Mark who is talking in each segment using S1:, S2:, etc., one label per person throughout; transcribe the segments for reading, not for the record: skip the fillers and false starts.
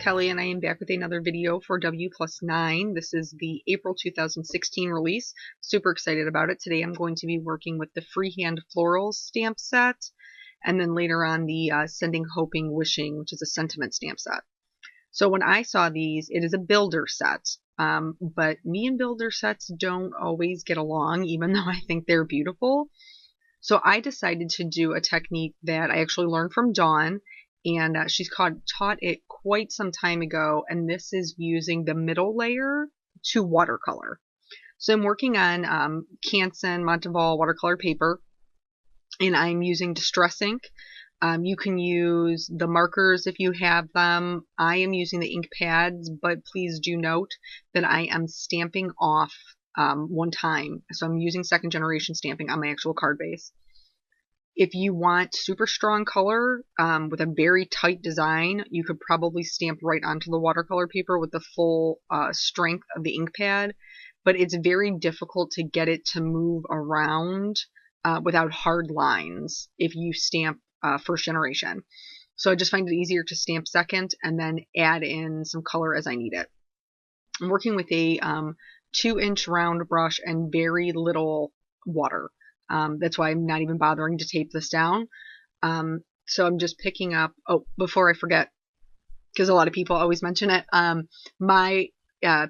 S1: Kelly, and I am back with another video for W+9. This is the April 2016 release. Super excited about it. Today I'm going to be working with the Freehand Florals stamp set, and then later on the Sending, Hoping, Wishing, which is a sentiment stamp set. So when I saw these, it is a builder set, but me and builder sets don't always get along, even though I think they're beautiful. So I decided to do a technique that I actually learned from Dawn, and she's taught it quite some time ago, and this is using the middle layer to watercolor. So I'm working on Canson Monteval watercolor paper, and I'm using Distress ink. You can use the markers if you have them. I am using the ink pads, but please do note that I am stamping off one time. So I'm using second generation stamping on my actual card base. If you want super strong color with a very tight design, you could probably stamp right onto the watercolor paper with the full strength of the ink pad, but it's very difficult to get it to move around without hard lines if you stamp first generation. So I just find it easier to stamp second and then add in some color as I need it. I'm working with a 2-inch round brush and very little water. That's why I'm not even bothering to tape this down. So I'm just picking up, oh, before I forget, because a lot of people always mention it, my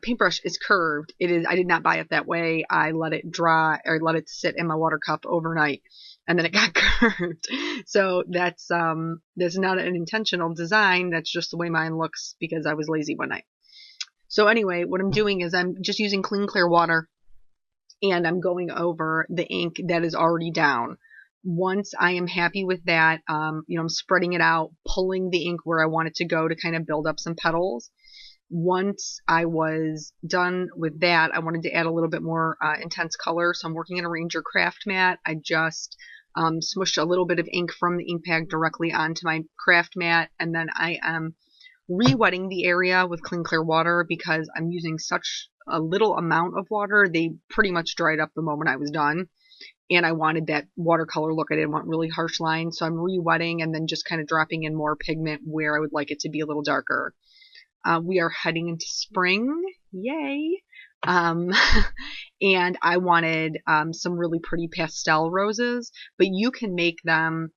S1: paintbrush is curved. I did not buy it that way. I let it dry, or let it sit in my water cup overnight, and then it got curved. So that's not an intentional design. That's just the way mine looks because I was lazy one night. So anyway, what I'm doing is I'm just using clean, clear water, and I'm going over the ink that is already down. Once I am happy with that, I'm spreading it out, pulling the ink where I want it to go to kind of build up some petals. Once I was done with that, I wanted to add a little bit more intense color, so I'm working in a Ranger craft mat. I just smushed a little bit of ink from the ink pad directly onto my craft mat, and then I am re-wetting the area with clean, clear water because I'm using such a little amount of water. They pretty much dried up the moment I was done, and I wanted that watercolor look. I didn't want really harsh lines, so I'm re-wetting and then just kind of dropping in more pigment where I would like it to be a little darker. We are heading into spring, yay! And I wanted some really pretty pastel roses, but you can make them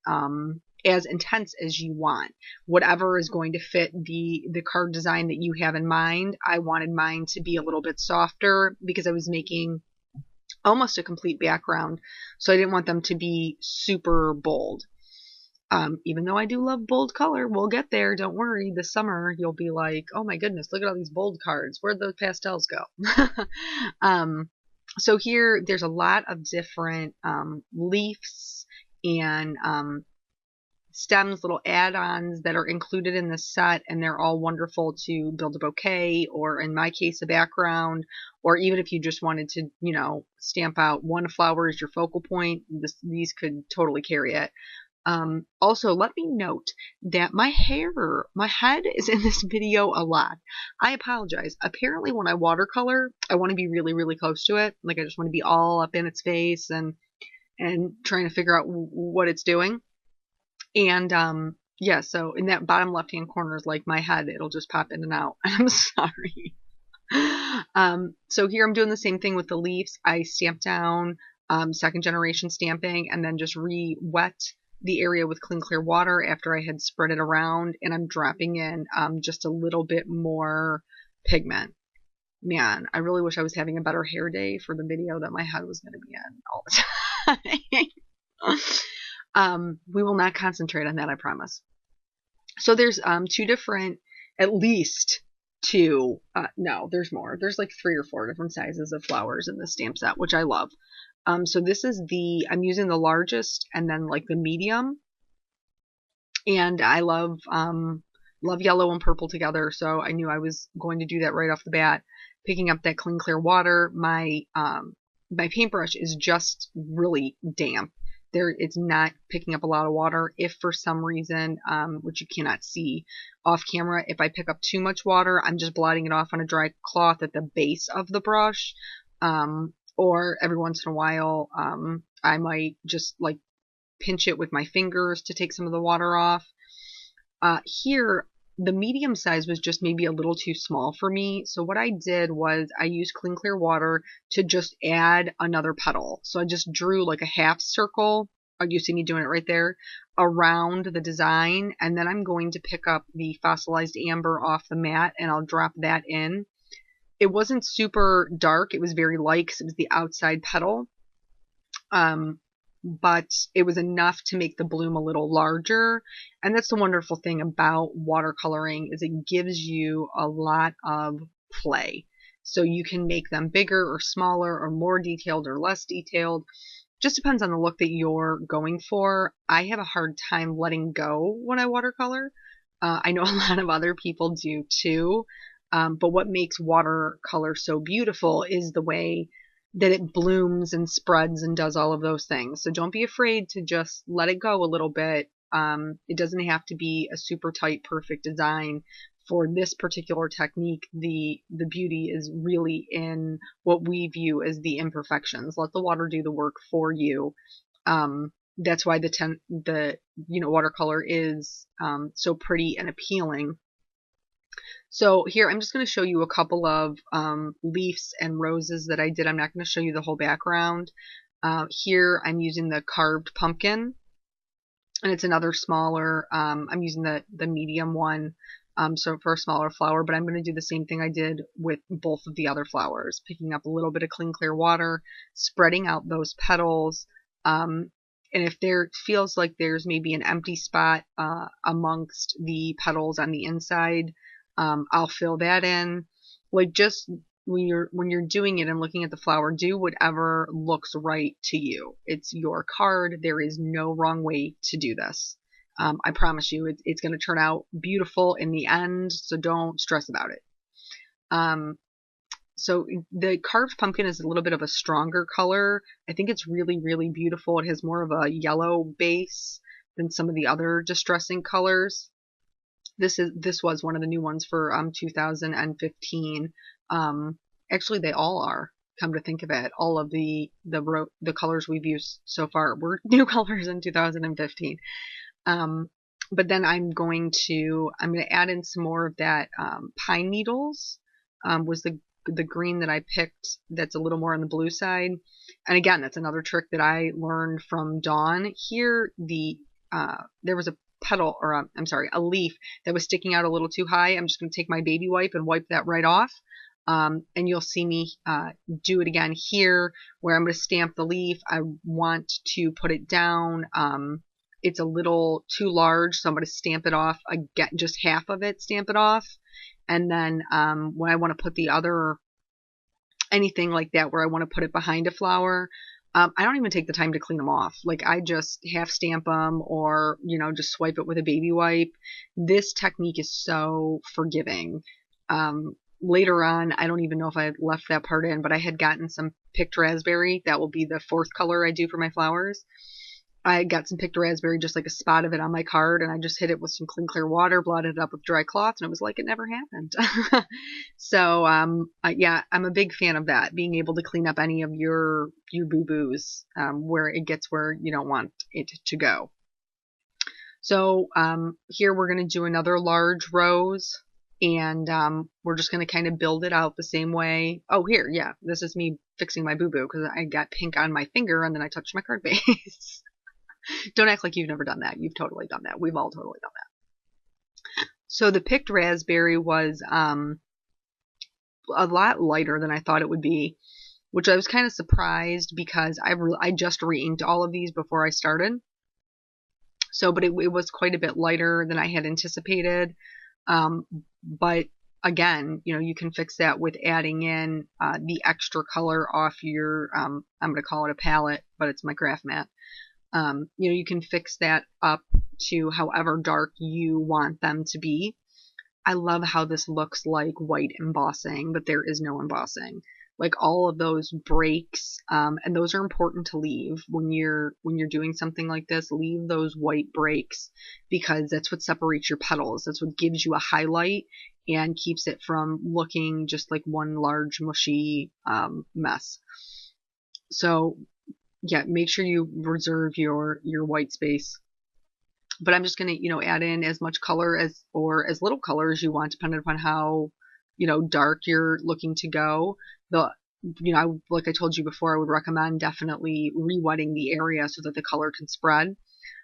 S1: as intense as you want. Whatever is going to fit the card design that you have in mind. I wanted mine to be a little bit softer because I was making almost a complete background, so I didn't want them to be super bold. Even though I do love bold color, we'll get there, don't worry. This summer you'll be like, oh my goodness, look at all these bold cards, where'd those pastels go? So here there's a lot of different leaves and stems, little add-ons that are included in the set, and they're all wonderful to build a bouquet, or in my case a background, or even if you just wanted to stamp out one flower as your focal point, these could totally carry it. Also, let me note that my head is in this video a lot. I apologize. Apparently when I watercolor, I want to be really, really close to it. Like I just want to be all up in its face and trying to figure out what it's doing. And yeah, so in that bottom left hand corner is like my head. It'll just pop in and out. I'm sorry. So here I'm doing the same thing with the leaves. I stamp down second generation stamping and then just re-wet the area with clean, clear water after I had spread it around, and I'm dropping in just a little bit more pigment. Man, I really wish I was having a better hair day for the video that my head was going to be in all the time. We will not concentrate on that, I promise. So there's at least two, no, there's more. There's like 3 or 4 different sizes of flowers in this stamp set, which I love. So this is I'm using the largest and then like the medium, and I love yellow and purple together, so I knew I was going to do that right off the bat. Picking up that clean, clear water. My paintbrush is just really damp. It's not picking up a lot of water. If for some reason, which you cannot see off camera, if I pick up too much water, I'm just blotting it off on a dry cloth at the base of the brush. Or every once in a while, I might just like pinch it with my fingers to take some of the water off. Here, the medium size was just maybe a little too small for me. So what I did was I used clean clear water to just add another petal. So I just drew like a half circle. Oh, you see me doing it right there around the design. And then I'm going to pick up the fossilized amber off the mat and I'll drop that in. It wasn't super dark. It was very light because it was the outside petal. But it was enough to make the bloom a little larger. And that's the wonderful thing about watercoloring is it gives you a lot of play. So you can make them bigger or smaller or more detailed or less detailed. Just depends on the look that you're going for. I have a hard time letting go when I watercolor. I know a lot of other people do too. But what makes watercolor so beautiful is the way that it blooms and spreads and does all of those things. So don't be afraid to just let it go a little bit. It doesn't have to be a super tight, perfect design. For this particular technique, the beauty is really in what we view as the imperfections. Let the water do the work for you. That's why the watercolor is so pretty and appealing. So here, I'm just going to show you a couple of leaves and roses that I did. I'm not going to show you the whole background. Here, I'm using the carved pumpkin, and it's another smaller, I'm using the medium one, so for a smaller flower, but I'm going to do the same thing I did with both of the other flowers, picking up a little bit of clean, clear water, spreading out those petals, and if there feels like there's maybe an empty spot amongst the petals on the inside, I'll fill that in. Like, just when you're doing it and looking at the flower, do whatever looks right to you. It's your card. There is no wrong way to do this. I promise you, it's going to turn out beautiful in the end, so don't stress about it. So the carved pumpkin is a little bit of a stronger color. I think it's really, really beautiful. It has more of a yellow base than some of the other distressing colors. This was one of the new ones for 2015. Actually, they all are. Come to think of it, all of the colors we've used so far were new colors in 2015. But then I'm going to add in some more of that pine needles. Was the green that I picked that's a little more on the blue side. And again, that's another trick that I learned from Dawn. Here, there was a petal, or a leaf that was sticking out a little too high. I'm just going to take my baby wipe and wipe that right off. And you'll see me do it again here, where I'm going to stamp the leaf. I want to put it down. It's a little too large, so I'm going to stamp it off again, just half of it, stamp it off. And then when I want to put the other, anything like that, where I want to put it behind a flower, I don't even take the time to clean them off. Like, I just half stamp them, or, just swipe it with a baby wipe. This technique is so forgiving. Later on, I don't even know if I left that part in, but I had gotten some picked raspberry. That will be the fourth color I do for my flowers. I got some picked raspberry, just like a spot of it on my card, and I just hit it with some clean, clear water, blotted it up with dry cloth, and it was like it never happened. So, yeah, I'm a big fan of that, being able to clean up any of your boo-boos where it gets where you don't want it to go. So here we're going to do another large rose, and we're just going to kind of build it out the same way. Oh, here, yeah, this is me fixing my boo-boo because I got pink on my finger, and then I touched my card base. Don't act like you've never done that. You've totally done that. We've all totally done that. So the picked raspberry was a lot lighter than I thought it would be, which I was kind of surprised because I just re-inked all of these before I started. So, but it was quite a bit lighter than I had anticipated. But again, you can fix that with adding in the extra color off your, I'm going to call it a palette, but it's my craft mat. You can fix that up to however dark you want them to be. I love how this looks like white embossing, but there is no embossing. Like, all of those breaks, and those are important to leave when you're doing something like this. Leave those white breaks, because that's what separates your petals. That's what gives you a highlight and keeps it from looking just like one large mushy mess. So yeah, make sure you reserve your white space. but I'm just going to, add in as much color or as little color as you want, depending upon how, dark you're looking to go. Like I told you before, I would recommend definitely re-wetting the area so that the color can spread.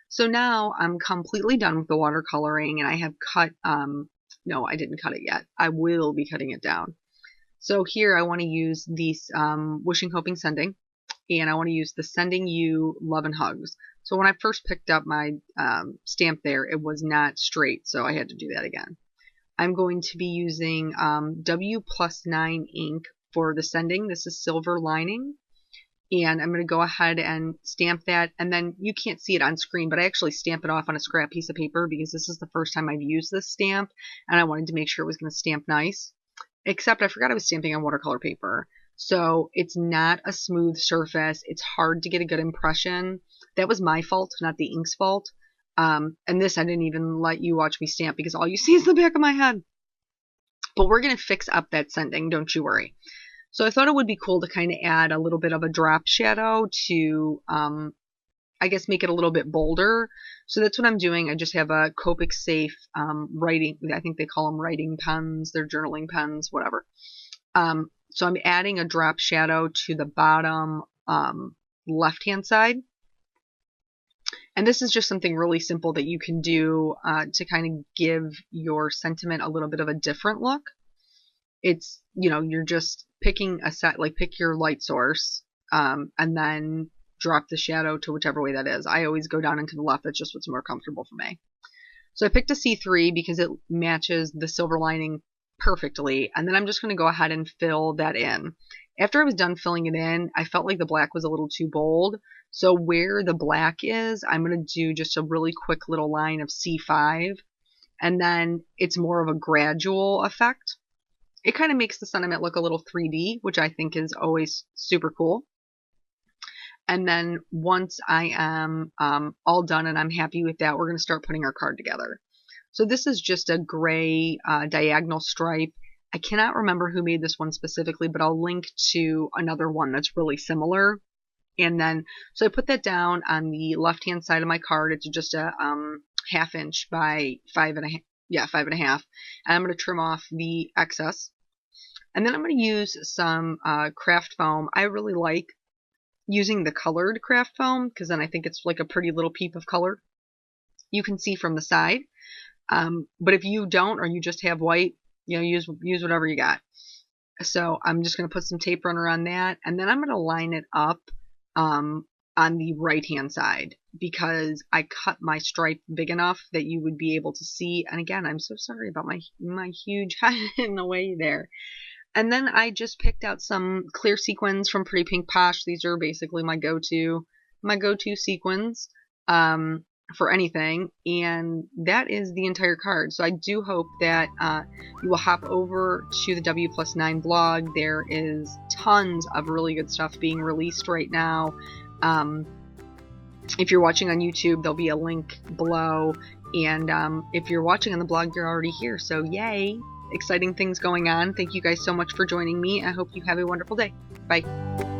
S1: So now I'm completely done with the watercoloring, and I have cut, no, I didn't cut it yet. I will be cutting it down. So here I want to use these Wishing, Hoping, Sending, and I want to use the Sending You Love and Hugs. So when I first picked up my stamp there, it was not straight, so I had to do that again. I'm going to be using W+9 ink for the Sending. This is Silver Lining. And I'm going to go ahead and stamp that, and then you can't see it on screen, but I actually stamp it off on a scrap piece of paper because this is the first time I've used this stamp, and I wanted to make sure it was going to stamp nice. Except I forgot I was stamping on watercolor paper. So it's not a smooth surface. It's hard to get a good impression. That was my fault, not the ink's fault. And this I didn't even let you watch me stamp because all you see is the back of my head. But we're going to fix up that Sending, don't you worry. So I thought it would be cool to kind of add a little bit of a drop shadow to, I guess, make it a little bit bolder. So that's what I'm doing. I just have a Copic Safe writing, I think they call them writing pens, they're journaling pens, whatever. So I'm adding a drop shadow to the bottom left-hand side. And this is just something really simple that you can do to kind of give your sentiment a little bit of a different look. It's, you're just picking a set, like pick your light source, and then drop the shadow to whichever way that is. I always go down and to the left. That's just what's more comfortable for me. So I picked a C3 because it matches the Silver Lining perfectly. And then I'm just going to go ahead and fill that in. After I was done filling it in, I felt like the black was a little too bold. So where the black is, I'm going to do just a really quick little line of C5. And then it's more of a gradual effect. It kind of makes the sentiment look a little 3D, which I think is always super cool. And then once I am all done and I'm happy with that, we're going to start putting our card together. So this is just a gray diagonal stripe. I cannot remember who made this one specifically, but I'll link to another one that's really similar. And then, so I put that down on the left-hand side of my card. It's just a 1/2 inch by 5.5. Yeah, 5.5. And I'm going to trim off the excess. And then I'm going to use some craft foam. I really like using the colored craft foam because then I think it's like a pretty little peep of color. You can see from the side. But if you don't, or you just have white, use whatever you got. So I'm just going to put some tape runner on that. And then I'm going to line it up on the right-hand side because I cut my stripe big enough that you would be able to see. And again, I'm so sorry about my huge head in the way there. And then I just picked out some clear sequins from Pretty Pink Posh. These are basically my go-to sequins for anything. And that is the entire card. So I do hope that you will hop over to the W+9 blog. There is tons of really good stuff being released right now. If you're watching on YouTube, there'll be a link below. And if you're watching on the blog, you're already here. So yay! Exciting things going on. Thank you guys so much for joining me. I hope you have a wonderful day. Bye.